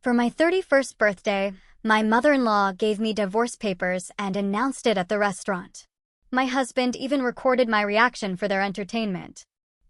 For my 31st birthday, my mother-in-law gave me divorce papers and announced it at the restaurant. My husband even recorded my reaction for their entertainment.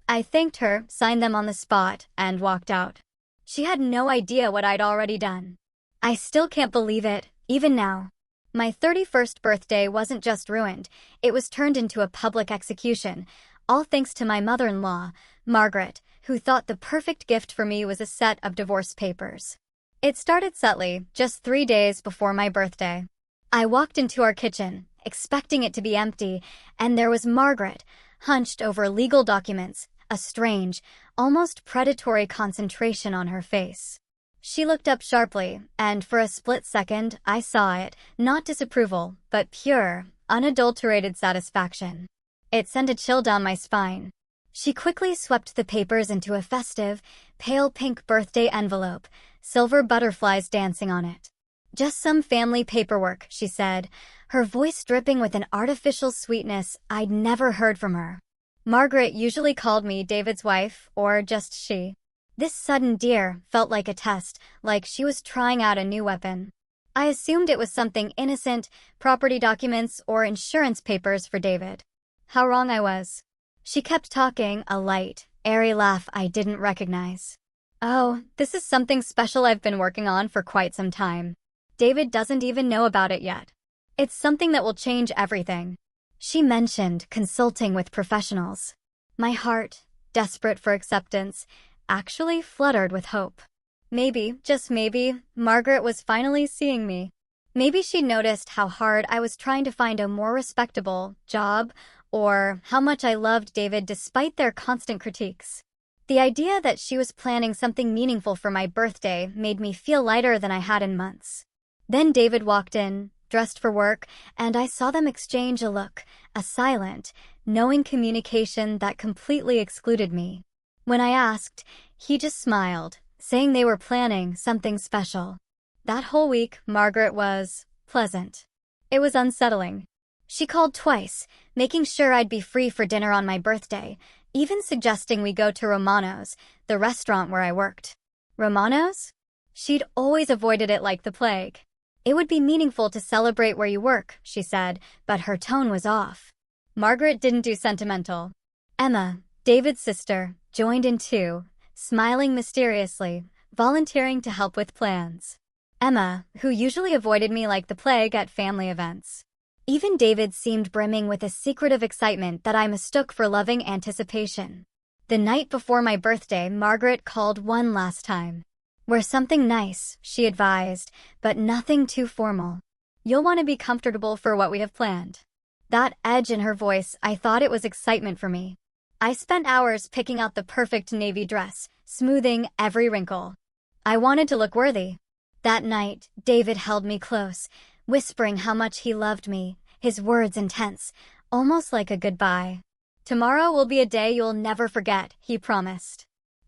I thanked her, signed them on the spot, and walked out. She had no idea what I'd already done. I still can't believe it, even now. My 31st birthday wasn't just ruined, it was turned into a public execution, all thanks to my mother-in-law, Margaret, who thought the perfect gift for me was a set of divorce papers. It started subtly, just 3 days before my birthday. I walked into our kitchen, expecting it to be empty, and there was Margaret, hunched over legal documents, a strange, almost predatory concentration on her face. She looked up sharply, and for a split second, I saw it, not disapproval, but pure, unadulterated satisfaction. It sent a chill down my spine. She quickly swept the papers into a festive, pale pink birthday envelope, silver butterflies dancing on it. "Just some family paperwork," she said, her voice dripping with an artificial sweetness I'd never heard from her. Margaret usually called me David's wife, or just she. This sudden "dear" felt like a test, like she was trying out a new weapon. I assumed it was something innocent, property documents or insurance papers for David. How wrong I was. She kept talking, a light, airy laugh I didn't recognize. "Oh, this is something special I've been working on for quite some time. David doesn't even know about it yet. It's something that will change everything." She mentioned consulting with professionals. My heart, desperate for acceptance, actually fluttered with hope. Maybe, just maybe, Margaret was finally seeing me. Maybe she noticed how hard I was trying to find a more respectable job, or how much I loved David despite their constant critiques. The idea that she was planning something meaningful for my birthday made me feel lighter than I had in months. Then David walked in, dressed for work, and I saw them exchange a look, a silent, knowing communication that completely excluded me. When I asked, he just smiled, saying they were planning something special. That whole week, Margaret was pleasant. It was unsettling. She called twice, making sure I'd be free for dinner on my birthday, even suggesting we go to Romano's, the restaurant where I worked. Romano's? She'd always avoided it like the plague. "It would be meaningful to celebrate where you work," she said, but her tone was off. Margaret didn't do sentimental. Emma, David's sister, joined in too, smiling mysteriously, volunteering to help with plans. Emma, who usually avoided me like the plague at family events. Even David seemed brimming with a secretive excitement that I mistook for loving anticipation. The night before my birthday, Margaret called one last time. "Wear something nice," she advised, "but nothing too formal. You'll want to be comfortable for what we have planned." That edge in her voice, I thought it was excitement for me. I spent hours picking out the perfect navy dress, smoothing every wrinkle. I wanted to look worthy. That night, David held me close, whispering how much he loved me, his words intense, almost like a goodbye. "Tomorrow will be a day you'll never forget," he promised.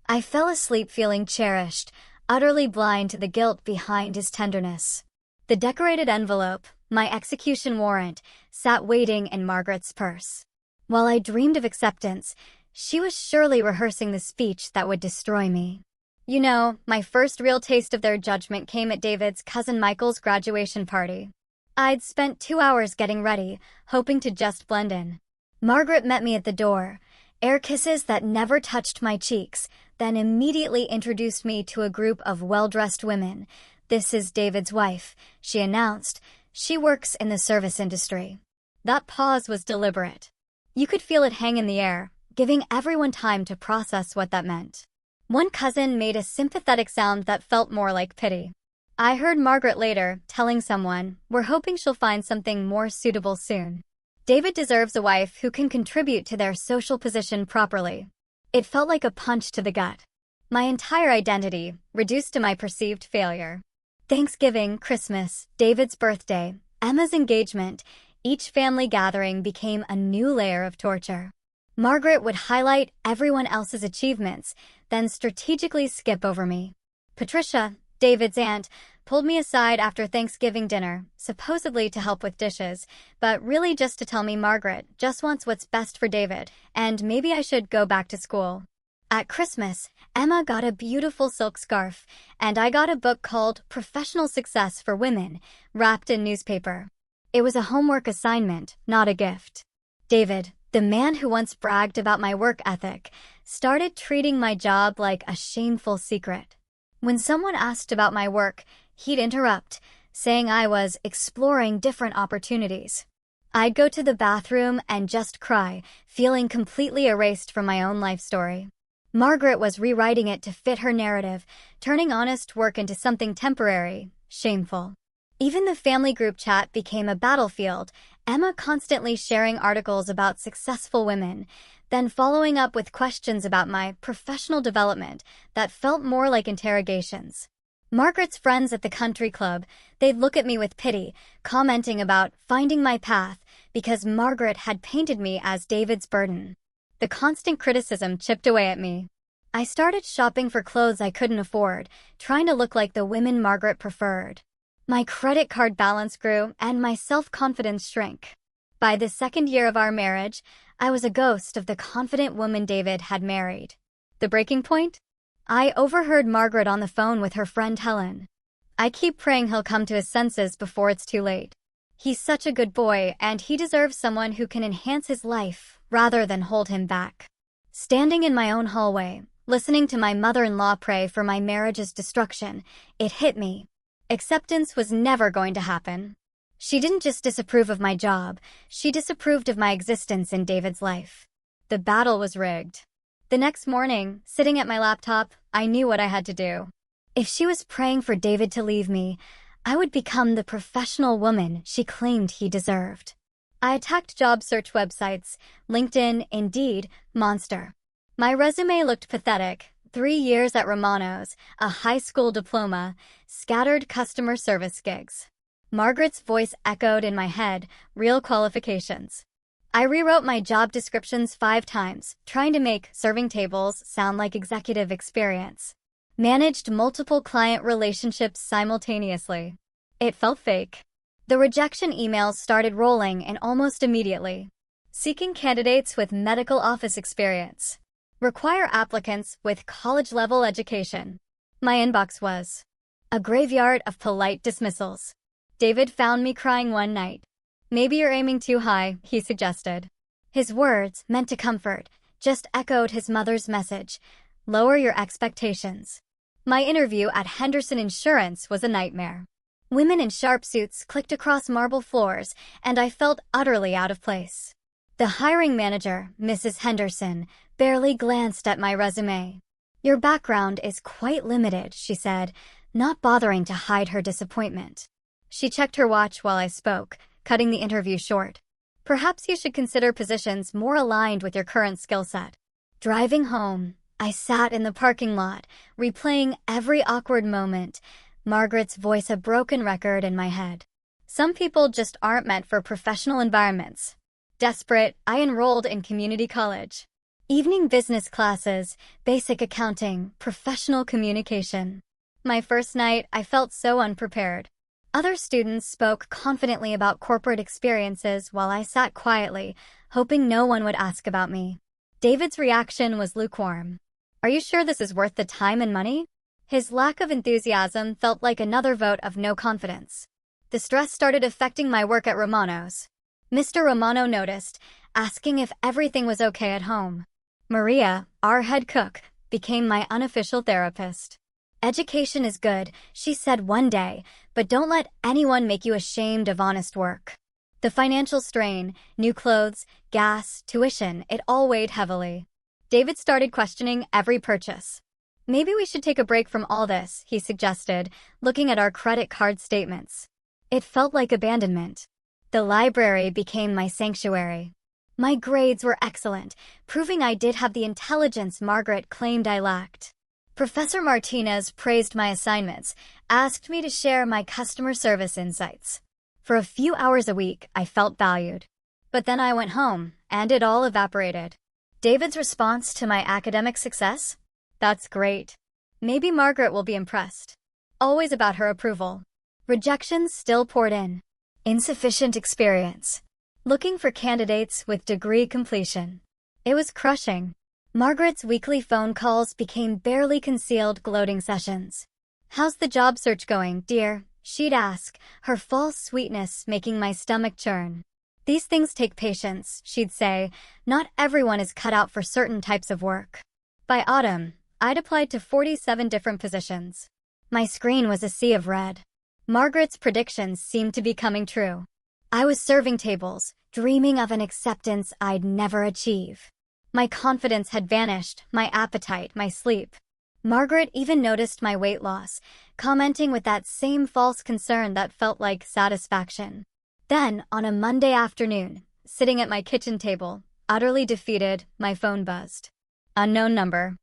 I fell asleep feeling cherished, utterly blind to the guilt behind his tenderness. The decorated envelope, my execution warrant, sat waiting in Margaret's purse. While I dreamed of acceptance, she was surely rehearsing the speech that would destroy me. You know, my first real taste of their judgment came at David's cousin Michael's graduation party. I'd spent 2 hours getting ready, hoping to just blend in. Margaret met me at the door, air kisses that never touched my cheeks, then immediately introduced me to a group of well-dressed women. "This is David's wife," she announced. "She works in the service industry." That pause was deliberate. You could feel it hang in the air, giving everyone time to process what that meant. One cousin made a sympathetic sound that felt more like pity. I heard Margaret later, telling someone, "We're hoping she'll find something more suitable soon." David deserves a wife who can contribute to their social position properly. It felt like a punch to the gut. My entire identity, reduced to my perceived failure. Thanksgiving, Christmas, David's birthday, Emma's engagement, each family gathering became a new layer of torture. Margaret would highlight everyone else's achievements, then strategically skip over me. Patricia, David's aunt, pulled me aside after Thanksgiving dinner, supposedly to help with dishes, but really just to tell me Margaret just wants what's best for David, and maybe I should go back to school. At Christmas, Emma got a beautiful silk scarf, and I got a book called Professional Success for Women, wrapped in newspaper. It was a homework assignment, not a gift. David, the man who once bragged about my work ethic, started treating my job like a shameful secret. When someone asked about my work, he'd interrupt, saying I was exploring different opportunities. I'd go to the bathroom and just cry, feeling completely erased from my own life story. Margaret was rewriting it to fit her narrative, turning honest work into something temporary, shameful. Even the family group chat became a battlefield, Emma constantly sharing articles about successful women, then following up with questions about my professional development that felt more like interrogations. Margaret's friends at the country club, they'd look at me with pity, commenting about finding my path because Margaret had painted me as David's burden. The constant criticism chipped away at me. I started shopping for clothes I couldn't afford, trying to look like the women Margaret preferred. My credit card balance grew and my self-confidence shrank. By the second year of our marriage, I was a ghost of the confident woman David had married. The breaking point? I overheard Margaret on the phone with her friend Helen. I keep praying he'll come to his senses before it's too late. He's such a good boy, and he deserves someone who can enhance his life rather than hold him back. Standing in my own hallway, listening to my mother-in-law pray for my marriage's destruction, it hit me. Acceptance was never going to happen. She didn't just disapprove of my job, she disapproved of my existence in David's life. The battle was rigged. The next morning, sitting at my laptop, I knew what I had to do. If she was praying for David to leave me, I would become the professional woman she claimed he deserved. I attacked job search websites, LinkedIn, Indeed, Monster. My resume looked pathetic. 3 years at Romano's, a high school diploma, scattered customer service gigs. Margaret's voice echoed in my head, real qualifications. I rewrote my job descriptions 5 times, trying to make serving tables sound like executive experience. Managed multiple client relationships simultaneously. It felt fake. The rejection emails started rolling and almost immediately. Seeking candidates with medical office experience. Require applicants with college-level education. My inbox was a graveyard of polite dismissals. David found me crying one night. Maybe you're aiming too high, he suggested. His words, meant to comfort, just echoed his mother's message. Lower your expectations. My interview at Henderson Insurance was a nightmare. Women in sharp suits clicked across marble floors, and I felt utterly out of place. The hiring manager, Mrs. Henderson, barely glanced at my resume. Your background is quite limited, she said, not bothering to hide her disappointment. She checked her watch while I spoke, cutting the interview short. Perhaps you should consider positions more aligned with your current skill set. Driving home, I sat in the parking lot, replaying every awkward moment, Margaret's voice a broken record in my head. Some people just aren't meant for professional environments. Desperate, I enrolled in community college. Evening business classes, basic accounting, professional communication. My first night, I felt so unprepared. Other students spoke confidently about corporate experiences while I sat quietly, hoping no one would ask about me. David's reaction was lukewarm. Are you sure this is worth the time and money? His lack of enthusiasm felt like another vote of no confidence. The stress started affecting my work at Romano's. Mr. Romano noticed, asking if everything was okay at home. Maria, our head cook, became my unofficial therapist. Education is good, she said one day, but don't let anyone make you ashamed of honest work. The financial strain, new clothes, gas, tuition, it all weighed heavily. David started questioning every purchase. Maybe we should take a break from all this, he suggested, looking at our credit card statements. It felt like abandonment. The library became my sanctuary. My grades were excellent, proving I did have the intelligence Margaret claimed I lacked. Professor Martinez praised my assignments, asked me to share my customer service insights. For a few hours a week, I felt valued. But then I went home, and it all evaporated. David's response to my academic success? That's great. Maybe Margaret will be impressed. Always about her approval. Rejections still poured in. Insufficient experience. Looking for candidates with degree completion. It was crushing. Margaret's weekly phone calls became barely concealed gloating sessions. "How's the job search going, dear?" she'd ask, her false sweetness making my stomach churn. "These things take patience," she'd say. "Not everyone is cut out for certain types of work." By autumn, I'd applied to 47 different positions. My screen was a sea of red. Margaret's predictions seemed to be coming true. I was serving tables, dreaming of an acceptance I'd never achieve. My confidence had vanished, my appetite, my sleep. Margaret even noticed my weight loss, commenting with that same false concern that felt like satisfaction. Then, on a Monday afternoon, sitting at my kitchen table, utterly defeated, my phone buzzed. Unknown number.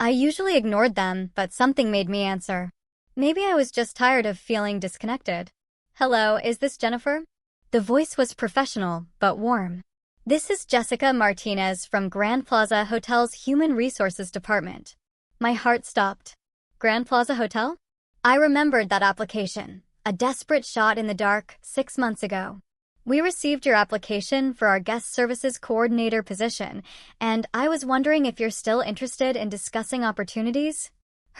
I usually ignored them, but something made me answer. Maybe I was just tired of feeling disconnected. "Hello, is this Jennifer?" The voice was professional, but warm. "This is Jessica Martinez from Grand Plaza Hotel's Human Resources Department." My heart stopped. Grand Plaza Hotel? I remembered that application, a desperate shot in the dark 6 months ago. "We received your application for our guest services coordinator position, and I was wondering if you're still interested in discussing opportunities."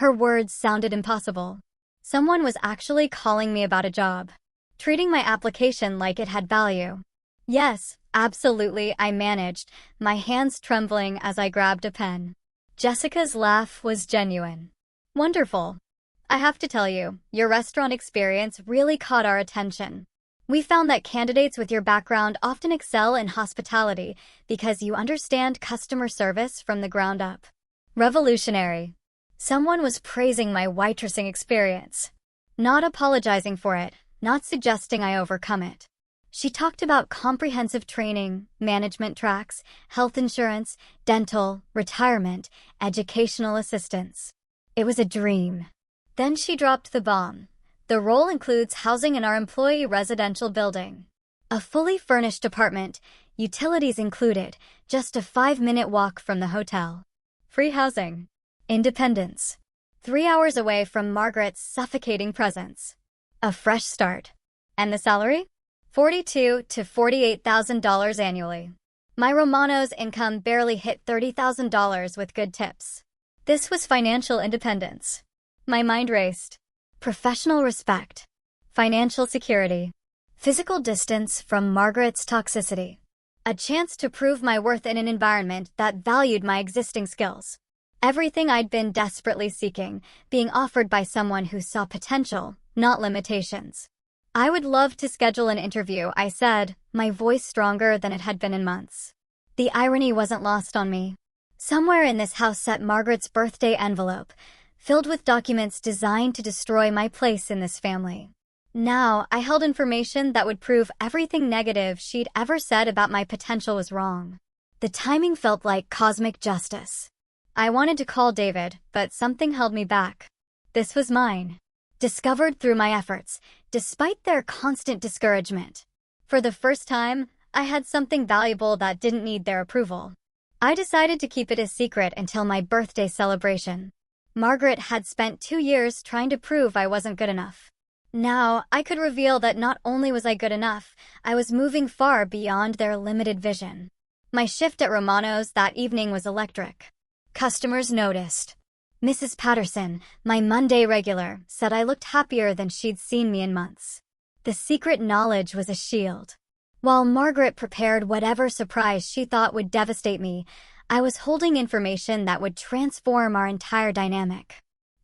Her words sounded impossible. Someone was actually calling me about a job, treating my application like it had value. "Yes, absolutely," I managed, my hands trembling as I grabbed a pen. Jessica's laugh was genuine. "Wonderful. I have to tell you, your restaurant experience really caught our attention. We found that candidates with your background often excel in hospitality because you understand customer service from the ground up." Revolutionary. Someone was praising my waitressing experience, not apologizing for it, not suggesting I overcome it. She talked about comprehensive training, management tracks, health insurance, dental, retirement, educational assistance. It was a dream. Then she dropped the bomb. "The role includes housing in our employee residential building. A fully furnished apartment, utilities included, just a 5-minute walk from the hotel. Free housing. Independence. 3 hours away from Margaret's suffocating presence. A fresh start. And the salary? $42,000 to $48,000 annually. My Romano's income barely hit $30,000 with good tips. This was financial independence. My mind raced. Professional respect. Financial security. Physical distance from Margaret's toxicity. A chance to prove my worth in an environment that valued my existing skills. Everything I'd been desperately seeking, being offered by someone who saw potential, not limitations. "I would love to schedule an interview," I said, my voice stronger than it had been in months. The irony wasn't lost on me. Somewhere in this house sat Margaret's birthday envelope, filled with documents designed to destroy my place in this family. Now, I held information that would prove everything negative she'd ever said about my potential was wrong. The timing felt like cosmic justice. I wanted to call David, but something held me back. This was mine. Discovered through my efforts, despite their constant discouragement. For the first time, I had something valuable that didn't need their approval. I decided to keep it a secret until my birthday celebration. Margaret had spent 2 years trying to prove I wasn't good enough. Now, I could reveal that not only was I good enough, I was moving far beyond their limited vision. My shift at Romano's that evening was electric. Customers noticed. Mrs. Patterson, my Monday regular, said I looked happier than she'd seen me in months. The secret knowledge was a shield. While Margaret prepared whatever surprise she thought would devastate me, I was holding information that would transform our entire dynamic.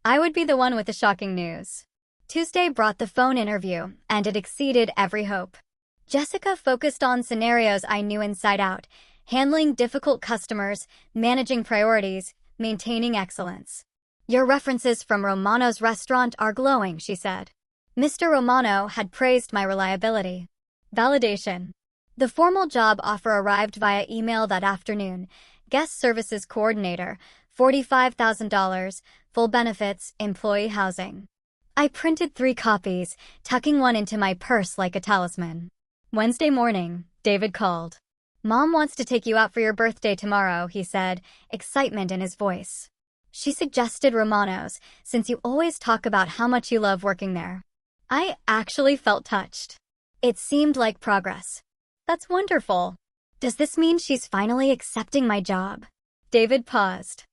I would be the one with the shocking news. Tuesday brought the phone interview, and it exceeded every hope. Jessica focused on scenarios I knew inside out, handling difficult customers, managing priorities, maintaining excellence. "Your references from Romano's restaurant are glowing," she said. Mr. Romano had praised my reliability. Validation. The formal job offer arrived via email that afternoon. Guest Services Coordinator, $45,000, full benefits, employee housing. I printed 3 copies, tucking one into my purse like a talisman. Wednesday morning, David called. "Mom wants to take you out for your birthday tomorrow," he said, excitement in his voice. "She suggested Romano's, since you always talk about how much you love working there." I actually felt touched. It seemed like progress. That's wonderful. Does this mean she's finally accepting my job? David paused.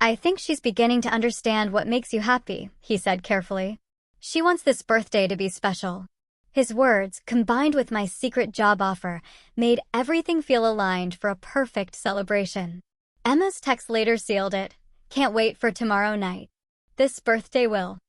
I think she's beginning to understand what makes you happy, he said carefully. She wants this birthday to be special. His words, combined with my secret job offer, made everything feel aligned for a perfect celebration. Emma's text later sealed it. Can't wait for tomorrow night. This birthday will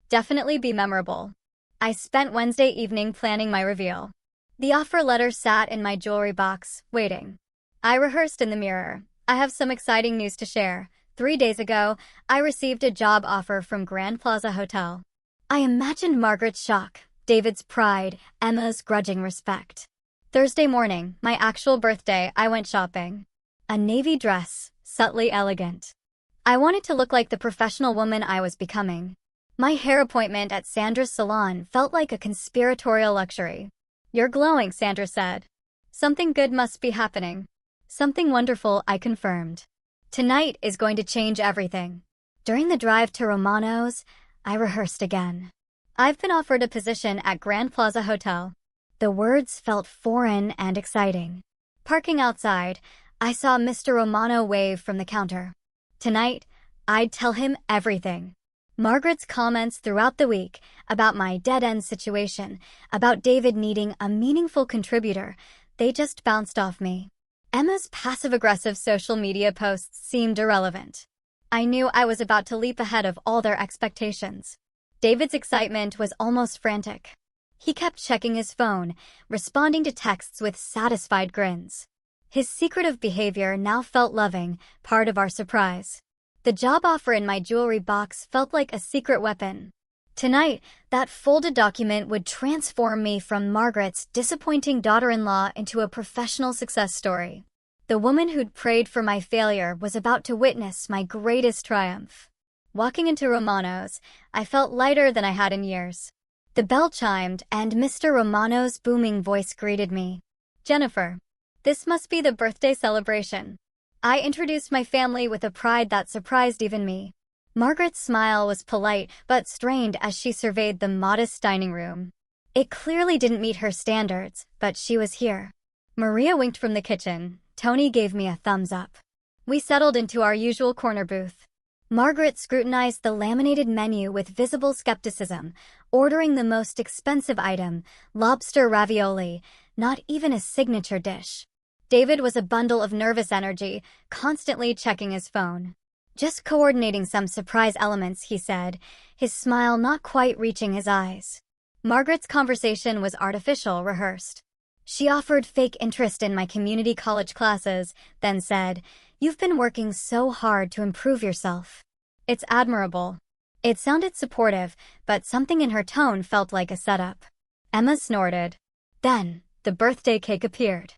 definitely be memorable. I spent Wednesday evening planning my reveal. The offer letter sat in my jewelry box, waiting. I rehearsed in the mirror. I have some exciting news to share. 3 days ago, I received a job offer from Grand Plaza Hotel. I imagined Margaret's shock, David's pride, Emma's grudging respect. Thursday morning, my actual birthday, I went shopping. A navy dress, subtly elegant. I wanted to look like the professional woman I was becoming. My hair appointment at Sandra's salon felt like a conspiratorial luxury. You're glowing, Sandra said. Something good must be happening. Something wonderful, I confirmed. Tonight is going to change everything. During the drive to Romano's, I rehearsed again. I've been offered a position at Grand Plaza Hotel. The words felt foreign and exciting. Parking outside, I saw Mr. Romano wave from the counter. Tonight, I'd tell him everything. Margaret's comments throughout the week about my dead-end situation, about David needing a meaningful contributor, they just bounced off me. Emma's passive-aggressive social media posts seemed irrelevant. I knew I was about to leap ahead of all their expectations. David's excitement was almost frantic. He kept checking his phone, responding to texts with satisfied grins. His secretive behavior now felt loving, part of our surprise. The job offer in my jewelry box felt like a secret weapon. Tonight, that folded document would transform me from Margaret's disappointing daughter-in-law into a professional success story. The woman who'd prayed for my failure was about to witness my greatest triumph. Walking into Romano's, I felt lighter than I had in years. The bell chimed, and Mr. Romano's booming voice greeted me. Jennifer, this must be the birthday celebration. I introduced my family with a pride that surprised even me. Margaret's smile was polite but strained as she surveyed the modest dining room. It clearly didn't meet her standards, but she was here. Maria winked from the kitchen. Tony gave me a thumbs up. We settled into our usual corner booth. Margaret scrutinized the laminated menu with visible skepticism, ordering the most expensive item, lobster ravioli, not even a signature dish. David was a bundle of nervous energy, constantly checking his phone. Just coordinating some surprise elements, he said, his smile not quite reaching his eyes. Margaret's conversation was artificial, rehearsed. She offered fake interest in my community college classes, then said, "You've been working so hard to improve yourself. It's admirable." It sounded supportive, but something in her tone felt like a setup. Emma snorted. Then, the birthday cake appeared.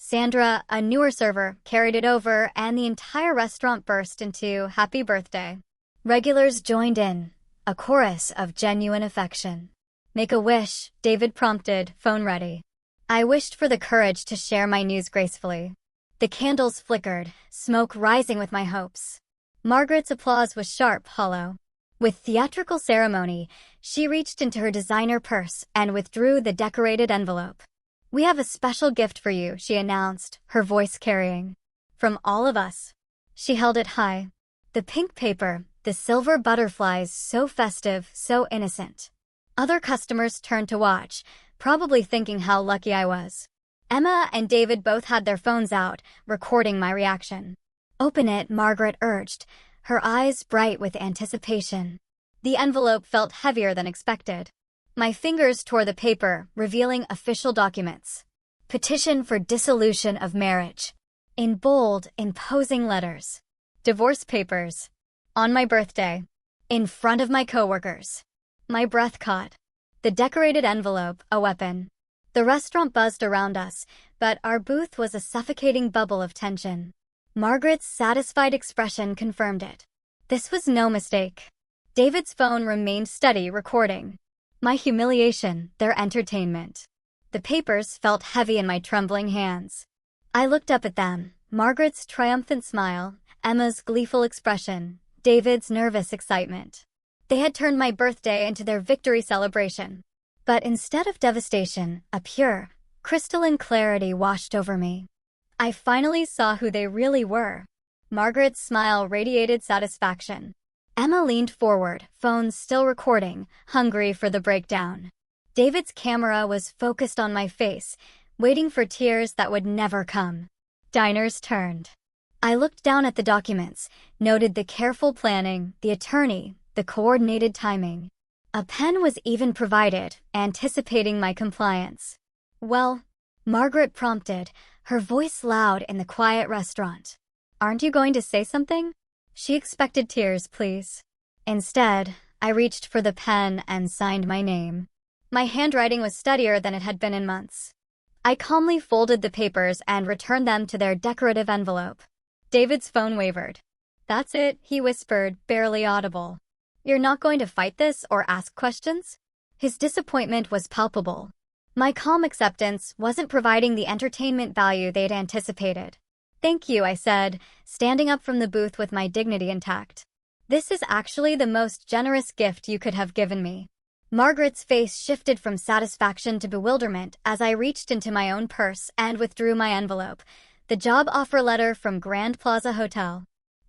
Sandra, a newer server, carried it over, and the entire restaurant burst into "Happy Birthday." Regulars joined in, a chorus of genuine affection. "Make a wish," David prompted, phone ready. I wished for the courage to share my news gracefully. The candles flickered, smoke rising with my hopes. Margaret's applause was sharp, hollow. With theatrical ceremony, she reached into her designer purse and withdrew the decorated envelope. "We have a special gift for you," she announced, her voice carrying. "From all of us." She held it high. The pink paper, the silver butterflies, so festive, so innocent. Other customers turned to watch, probably thinking how lucky I was. Emma and David both had their phones out, recording my reaction. "Open it," Margaret urged, her eyes bright with anticipation. The envelope felt heavier than expected. My fingers tore the paper, revealing official documents. Petition for dissolution of marriage. In bold, imposing letters. Divorce papers. On my birthday. In front of my coworkers. My breath caught. The decorated envelope, a weapon. The restaurant buzzed around us, but our booth was a suffocating bubble of tension. Margaret's satisfied expression confirmed it. This was no mistake. David's phone remained steady, recording. My humiliation, their entertainment. The papers felt heavy in my trembling hands. I looked up at them, Margaret's triumphant smile, Emma's gleeful expression, David's nervous excitement. They had turned my birthday into their victory celebration. But instead of devastation, a pure, crystalline clarity washed over me. I finally saw who they really were. Margaret's smile radiated satisfaction. Emma leaned forward, phone still recording, hungry for the breakdown. David's camera was focused on my face, waiting for tears that would never come. Diners turned. I looked down at the documents, noted the careful planning, the attorney, the coordinated timing. A pen was even provided, anticipating my compliance. "Well," Margaret prompted, her voice loud in the quiet restaurant. "Aren't you going to say something?" She expected tears, please. Instead, I reached for the pen and signed my name. My handwriting was steadier than it had been in months. I calmly folded the papers and returned them to their decorative envelope. David's phone wavered. "That's it," he whispered, barely audible. "You're not going to fight this or ask questions?" His disappointment was palpable. My calm acceptance wasn't providing the entertainment value they'd anticipated. "Thank you," I said, standing up from the booth with my dignity intact. "This is actually the most generous gift you could have given me." Margaret's face shifted from satisfaction to bewilderment as I reached into my own purse and withdrew my envelope. The job offer letter from Grand Plaza Hotel.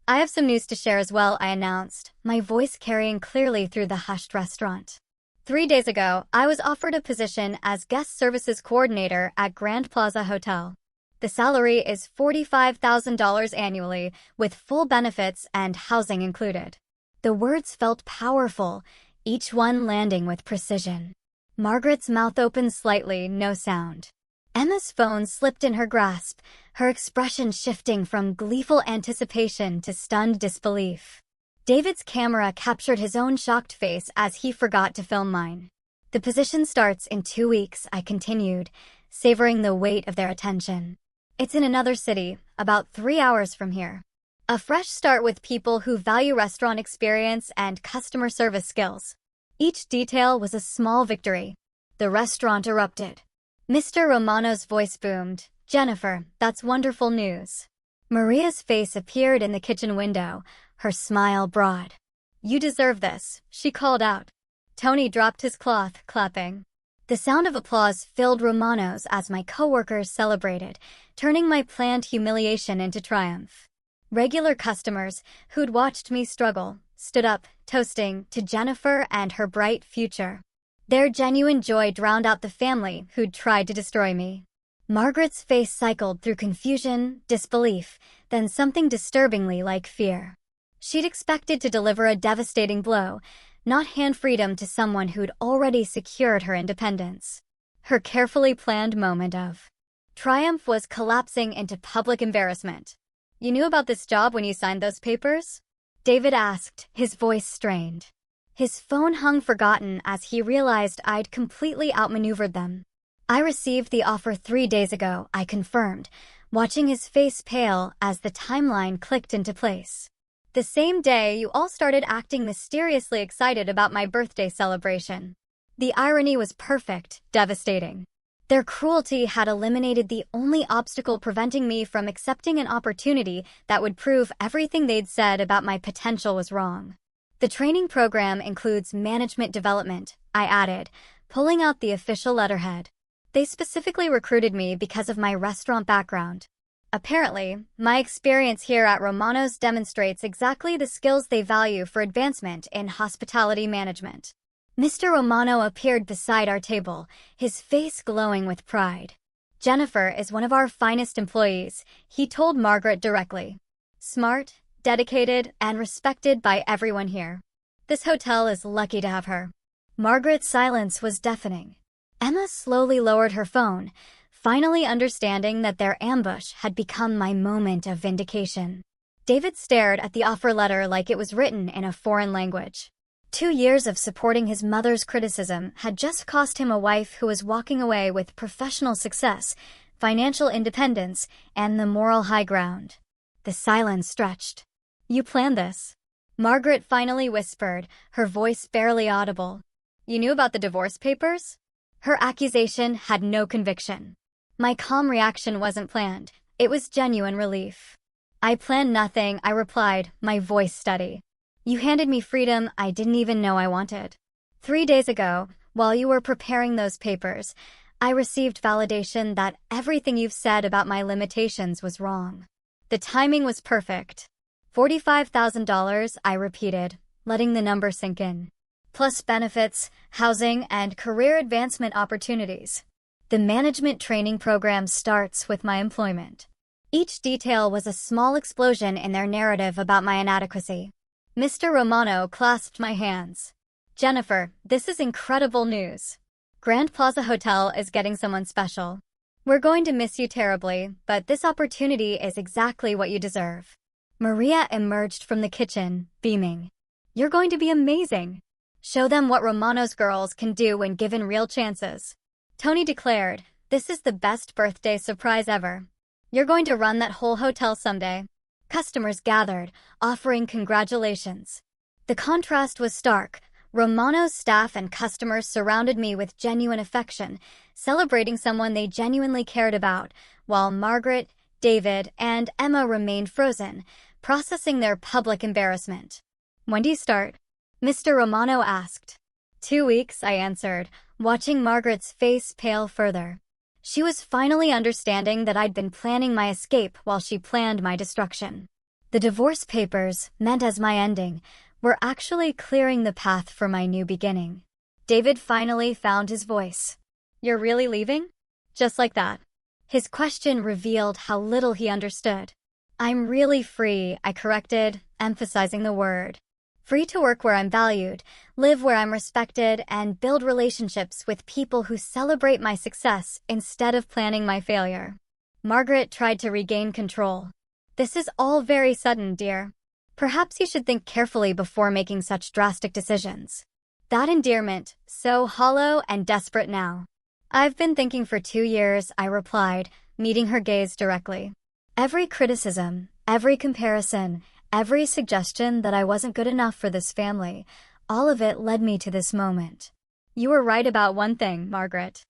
"I have some news to share as well," I announced, my voice carrying clearly through the hushed restaurant. 3 days ago, I was offered a position as guest services coordinator at Grand Plaza Hotel. The salary is $45,000 annually, with full benefits and housing included. The words felt powerful, each one landing with precision. Margaret's mouth opened slightly, no sound. Emma's phone slipped in her grasp, her expression shifting from gleeful anticipation to stunned disbelief. David's camera captured his own shocked face as he forgot to film mine. "The position starts in 2 weeks," I continued, savoring the weight of their attention. "It's in another city, about 3 hours from here. A fresh start with people who value restaurant experience and customer service skills." Each detail was a small victory. The restaurant erupted. Mr. Romano's voice boomed. "Jennifer, that's wonderful news." Maria's face appeared in the kitchen window, her smile broad. "You deserve this," she called out. Tony dropped his cloth, clapping. The sound of applause filled Romano's as my coworkers celebrated, turning my planned humiliation into triumph. Regular customers, who'd watched me struggle, stood up, toasting to Jennifer and her bright future. Their genuine joy drowned out the family who'd tried to destroy me. Margaret's face cycled through confusion, disbelief, then something disturbingly like fear. She'd expected to deliver a devastating blow, not hand freedom to someone who'd already secured her independence. Her carefully planned moment of triumph was collapsing into public embarrassment. "You knew about this job when you signed those papers?" David asked, his voice strained. His phone hung forgotten as he realized I'd completely outmaneuvered them. "I received the offer 3 days ago," I confirmed, watching his face pale as the timeline clicked into place. "The same day you all started acting mysteriously excited about my birthday celebration." The irony was perfect, devastating. Their cruelty had eliminated the only obstacle preventing me from accepting an opportunity that would prove everything they'd said about my potential was wrong. "The training program includes management development," I added, pulling out the official letterhead. "They specifically recruited me because of my restaurant background. Apparently, my experience here at Romano's demonstrates exactly the skills they value for advancement in hospitality management." Mr. Romano appeared beside our table, his face glowing with pride. "Jennifer is one of our finest employees," he told Margaret directly. "Smart, dedicated, and respected by everyone here. This hotel is lucky to have her." Margaret's silence was deafening. Emma slowly lowered her phone, finally understanding that their ambush had become my moment of vindication. David stared at the offer letter like it was written in a foreign language. 2 years of supporting his mother's criticism had just cost him a wife who was walking away with professional success, financial independence, and the moral high ground. The silence stretched. "You planned this," Margaret finally whispered, her voice barely audible. "You knew about the divorce papers?" Her accusation had no conviction. My calm reaction wasn't planned. It was genuine relief. "I planned nothing," I replied, my voice steady. "You handed me freedom I didn't even know I wanted. 3 days ago, while you were preparing those papers, I received validation that everything you've said about my limitations was wrong." The timing was perfect. $45,000, I repeated, letting the number sink in. Plus benefits, housing, and career advancement opportunities. The management training program starts with my employment. Each detail was a small explosion in their narrative about my inadequacy. Mr. Romano clasped my hands. Jennifer, this is incredible news. Grand Plaza Hotel is getting someone special. We're going to miss you terribly, but this opportunity is exactly what you deserve. Maria emerged from the kitchen, beaming. You're going to be amazing. Show them what Romano's girls can do when given real chances. Tony declared, this is the best birthday surprise ever. You're going to run that whole hotel someday. Customers gathered, offering congratulations. The contrast was stark. Romano's staff and customers surrounded me with genuine affection, celebrating someone they genuinely cared about, while Margaret, David, and Emma remained frozen, processing their public embarrassment. When do you start? Mr. Romano asked. 2 weeks, I answered, watching Margaret's face pale further. She was finally understanding that I'd been planning my escape while she planned my destruction. The divorce papers, meant as my ending, were actually clearing the path for my new beginning. David finally found his voice. You're really leaving? Just like that. His question revealed how little he understood. I'm really free, I corrected, emphasizing the word. Free to work where I'm valued, live where I'm respected, and build relationships with people who celebrate my success instead of planning my failure. Margaret tried to regain control. This is all very sudden, dear. Perhaps you should think carefully before making such drastic decisions. That endearment, so hollow and desperate now. I've been thinking for 2 years, I replied, meeting her gaze directly. Every criticism, every comparison, every suggestion that I wasn't good enough for this family, all of it led me to this moment. You were right about one thing, Margaret.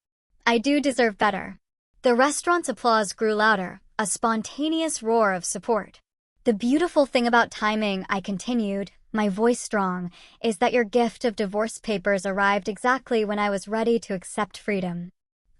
I do deserve better. The restaurant's applause grew louder, a spontaneous roar of support. The beautiful thing about timing, I continued, my voice strong, is that your gift of divorce papers arrived exactly when I was ready to accept freedom.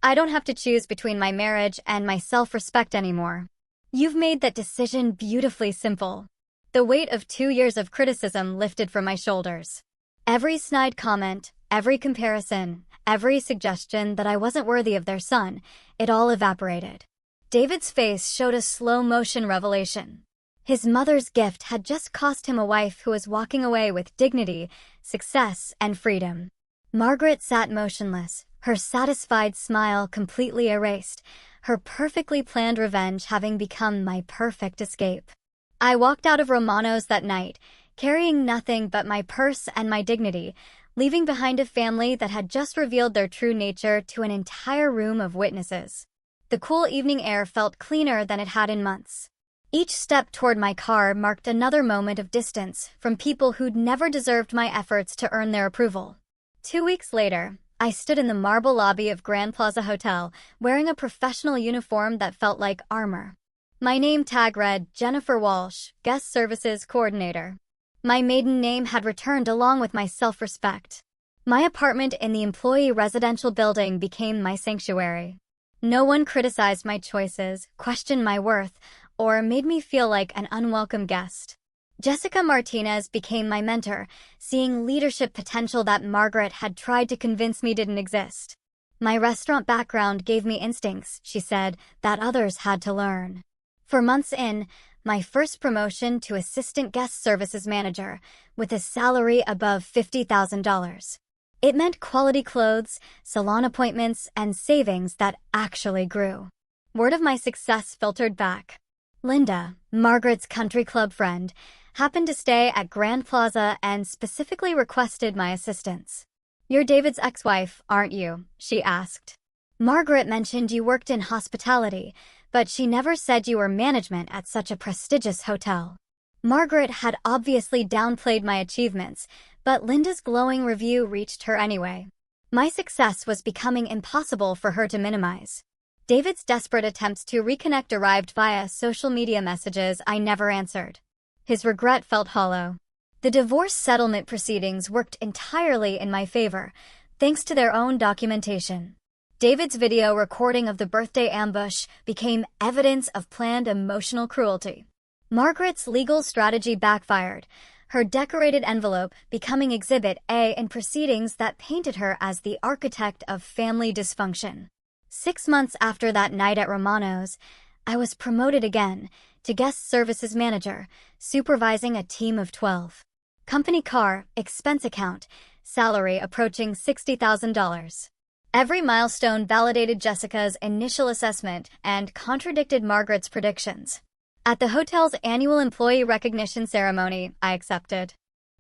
I don't have to choose between my marriage and my self-respect anymore. You've made that decision beautifully simple. The weight of 2 years of criticism lifted from my shoulders. Every snide comment, every comparison, every suggestion that I wasn't worthy of their son, it all evaporated. David's face showed a slow-motion revelation. His mother's gift had just cost him a wife who was walking away with dignity, success, and freedom. Margaret sat motionless, her satisfied smile completely erased, her perfectly planned revenge having become my perfect escape. I walked out of Romano's that night, carrying nothing but my purse and my dignity, leaving behind a family that had just revealed their true nature to an entire room of witnesses. The cool evening air felt cleaner than it had in months. Each step toward my car marked another moment of distance from people who'd never deserved my efforts to earn their approval. 2 weeks later, I stood in the marble lobby of Grand Plaza Hotel, wearing a professional uniform that felt like armor. My name tag read Jennifer Walsh, Guest Services Coordinator. My maiden name had returned along with my self-respect. My apartment in the employee residential building became my sanctuary. No one criticized my choices, questioned my worth, or made me feel like an unwelcome guest. Jessica Martinez became my mentor, seeing leadership potential that Margaret had tried to convince me didn't exist. My restaurant background gave me instincts, she said, that others had to learn. For months in, my first promotion to Assistant Guest Services Manager, with a salary above $50,000. It meant quality clothes, salon appointments, and savings that actually grew. Word of my success filtered back. Linda, Margaret's country club friend, happened to stay at Grand Plaza and specifically requested my assistance. You're David's ex-wife, aren't you? She asked. Margaret mentioned you worked in hospitality, but she never said you were management at such a prestigious hotel. Margaret had obviously downplayed my achievements, but Linda's glowing review reached her anyway. My success was becoming impossible for her to minimize. David's desperate attempts to reconnect arrived via social media messages I never answered. His regret felt hollow. The divorce settlement proceedings worked entirely in my favor, thanks to their own documentation. David's video recording of the birthday ambush became evidence of planned emotional cruelty. Margaret's legal strategy backfired, her decorated envelope becoming Exhibit A in proceedings that painted her as the architect of family dysfunction. 6 months after that night at Romano's, I was promoted again to guest services manager, supervising a team of 12. Company car, expense account, salary approaching $60,000. Every milestone validated Jessica's initial assessment and contradicted Margaret's predictions. At the hotel's annual employee recognition ceremony, I accepted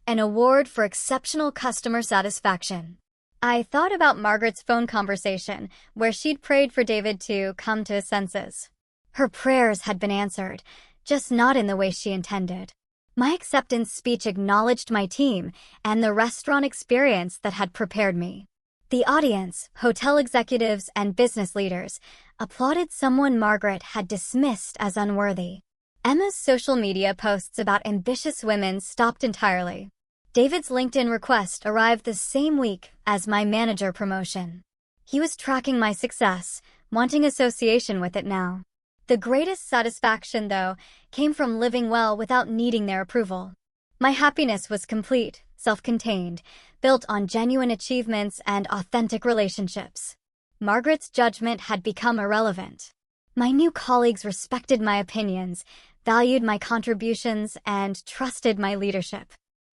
an award for exceptional customer satisfaction. I thought about Margaret's phone conversation where she'd prayed for David to come to his senses. Her prayers had been answered, just not in the way she intended. My acceptance speech acknowledged my team and the restaurant experience that had prepared me. The audience, hotel executives, and business leaders applauded someone Margaret had dismissed as unworthy. Emma's social media posts about ambitious women stopped entirely. David's LinkedIn request arrived the same week as my manager promotion. He was tracking my success, wanting association with it now. The greatest satisfaction, though, came from living well without needing their approval. My happiness was complete, self-contained, built on genuine achievements and authentic relationships. Margaret's judgment had become irrelevant. My new colleagues respected my opinions, valued my contributions, and trusted my leadership.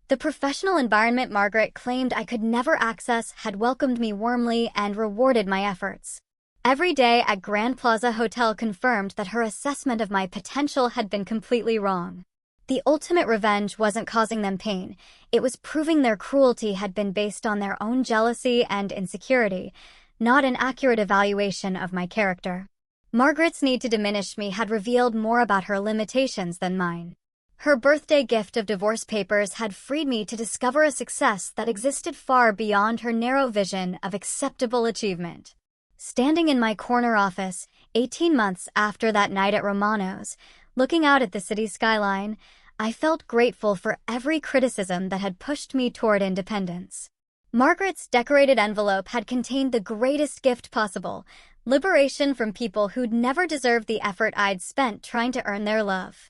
The professional environment Margaret claimed I could never access had welcomed me warmly and rewarded my efforts. Every day at Grand Plaza Hotel confirmed that her assessment of my potential had been completely wrong. The ultimate revenge wasn't causing them pain. It was proving their cruelty had been based on their own jealousy and insecurity, not an accurate evaluation of my character. Margaret's need to diminish me had revealed more about her limitations than mine. Her birthday gift of divorce papers had freed me to discover a success that existed far beyond her narrow vision of acceptable achievement. Standing in my corner office, 18 months after that night at Romano's, looking out at the city skyline, I felt grateful for every criticism that had pushed me toward independence. Margaret's decorated envelope had contained the greatest gift possible, liberation from people who'd never deserved the effort I'd spent trying to earn their love.